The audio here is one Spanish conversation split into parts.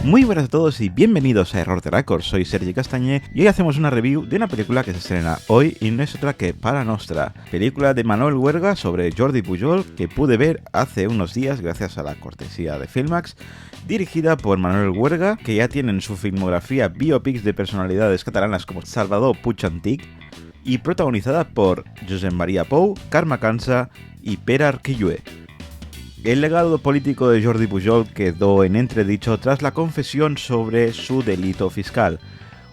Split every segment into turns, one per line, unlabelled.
Muy buenas a todos y bienvenidos a Error de Record, soy Sergi Castañé y hoy hacemos una review de una película que se estrena hoy y no es otra que Para Nostra, película de Manuel Huerga sobre Jordi Pujol que pude ver hace unos días gracias a la cortesía de Filmax, dirigida por Manuel Huerga, que ya tiene en su filmografía biopics de personalidades catalanas como Salvador Puig Antich, y protagonizada por Josep Maria Pou, Carme Cansa y Pere Arquillue. El legado político de Jordi Pujol quedó en entredicho tras la confesión sobre su delito fiscal,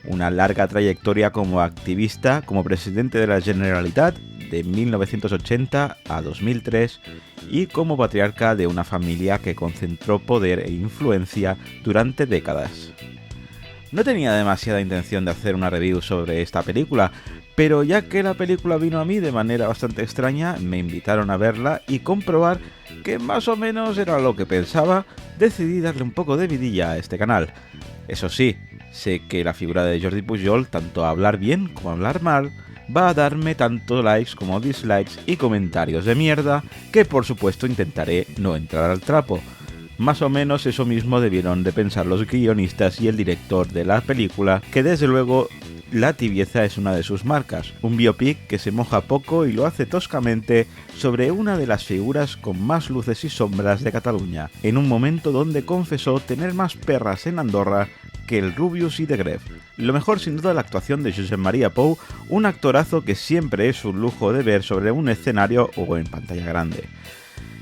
una larga trayectoria como activista, como presidente de la Generalitat de 1980 a 2003 y como patriarca de una familia que concentró poder e influencia durante décadas. No tenía demasiada intención de hacer una review sobre esta película, pero ya que la película vino a mí de manera bastante extraña, me invitaron a verla y comprobar que más o menos era lo que pensaba, decidí darle un poco de vidilla a este canal. Eso sí, sé que la figura de Jordi Pujol, tanto a hablar bien como a hablar mal, va a darme tanto likes como dislikes y comentarios de mierda, que por supuesto intentaré no entrar al trapo. Más o menos eso mismo debieron de pensar los guionistas y el director de la película, que desde luego la tibieza es una de sus marcas, un biopic que se moja poco y lo hace toscamente sobre una de las figuras con más luces y sombras de Cataluña, en un momento donde confesó tener más perras en Andorra que el Rubius y de Gref. Lo mejor sin duda la actuación de Josep Maria Pou, un actorazo que siempre es un lujo de ver sobre un escenario o en pantalla grande.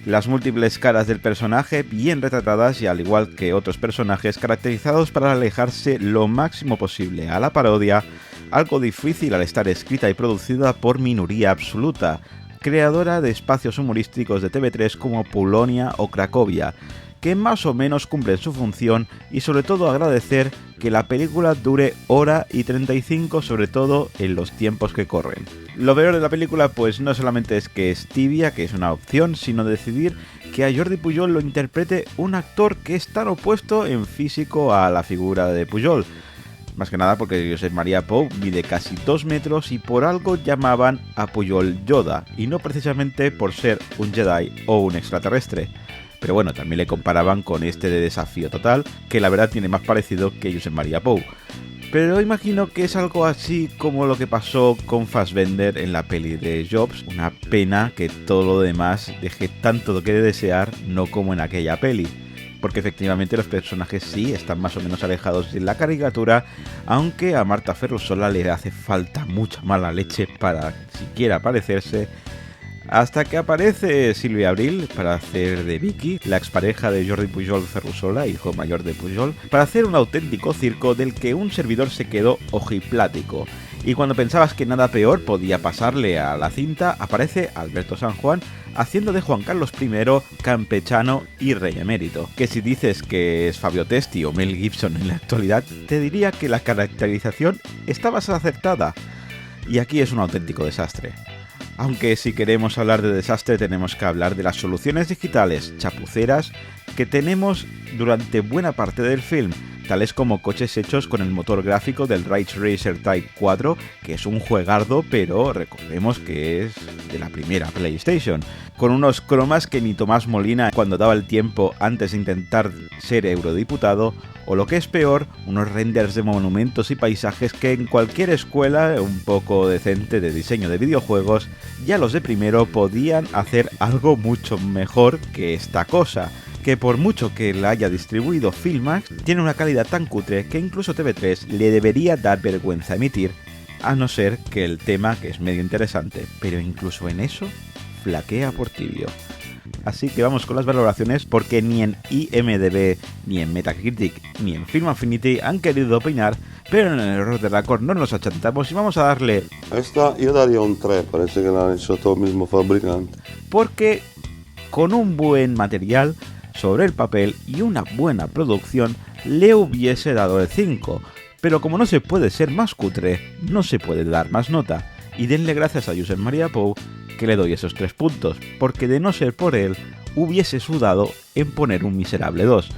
Las múltiples caras del personaje bien retratadas y al igual que otros personajes caracterizados para alejarse lo máximo posible a la parodia, algo difícil al estar escrita y producida por minoría absoluta, creadora de espacios humorísticos de TV3 como Polonia o Cracovia, que más o menos cumplen su función y sobre todo agradecer que la película dure hora y 35, sobre todo en los tiempos que corren. Lo peor de la película pues no solamente es que es tibia, que es una opción, sino decidir que a Jordi Pujol lo interprete un actor que es tan opuesto en físico a la figura de Pujol. Más que nada porque Josep Maria Pou mide casi 2 metros y por algo llamaban a Pujol Yoda, y no precisamente por ser un Jedi o un extraterrestre. Pero bueno, también le comparaban con este de Desafío Total, que la verdad tiene más parecido que Josep Maria Pou. Pero imagino que es algo así como lo que pasó con Fassbender en la peli de Jobs. Una pena que todo lo demás deje tanto que desear, no como en aquella peli. Porque efectivamente los personajes sí están más o menos alejados de la caricatura, aunque a Marta Ferrusola le hace falta mucha mala leche para siquiera parecerse. Hasta que aparece Silvia Abril para hacer de Vicky, la expareja de Jordi Pujol Ferrusola, hijo mayor de Pujol, para hacer un auténtico circo del que un servidor se quedó ojiplático. Y cuando pensabas que nada peor podía pasarle a la cinta, aparece Alberto San Juan haciendo de Juan Carlos I, campechano y rey emérito. Que si dices que es Fabio Testi o Mel Gibson en la actualidad, te diría que la caracterización está más acertada. Y aquí es un auténtico desastre. Aunque si queremos hablar de desastre tenemos que hablar de las soluciones digitales chapuceras que tenemos durante buena parte del film, tales como coches hechos con el motor gráfico del Ridge Racer Type 4, que es un juegardo, pero recordemos que es de la primera PlayStation, con unos cromas que ni Tomás Molina cuando daba el tiempo antes de intentar ser eurodiputado, o lo que es peor, unos renders de monumentos y paisajes que en cualquier escuela un poco decente de diseño de videojuegos, ya los de primero podían hacer algo mucho mejor que esta cosa, que por mucho que la haya distribuido Filmax, tiene una calidad tan cutre que incluso TV3 le debería dar vergüenza emitir, a no ser que el tema, que es medio interesante, pero incluso en eso, flaquea por tibio. Así que vamos con las valoraciones porque ni en IMDb, ni en Metacritic, ni en Film Affinity han querido opinar, pero en el Error de Record no nos achantamos y vamos a darle...
Esta yo daría un 3, parece que la han hecho todo el mismo fabricante.
Porque con un buen material sobre el papel y una buena producción le hubiese dado el 5, pero como no se puede ser más cutre, no se puede dar más nota. Y denle gracias a Josep Maria Pou que le doy esos 3 puntos, porque de no ser por él, hubiese sudado en poner un miserable 2.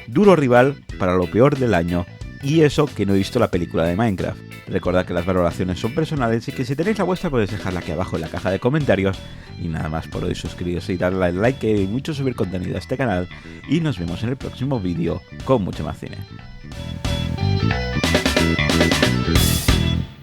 Duro rival para lo peor del año, y eso que no he visto la película de Minecraft. Recordad que las valoraciones son personales y que si tenéis la vuestra podéis dejarla aquí abajo en la caja de comentarios. Y nada más por hoy, suscribiros y darle al like, que hay mucho subir contenido a este canal. Y nos vemos en el próximo vídeo con mucho más cine.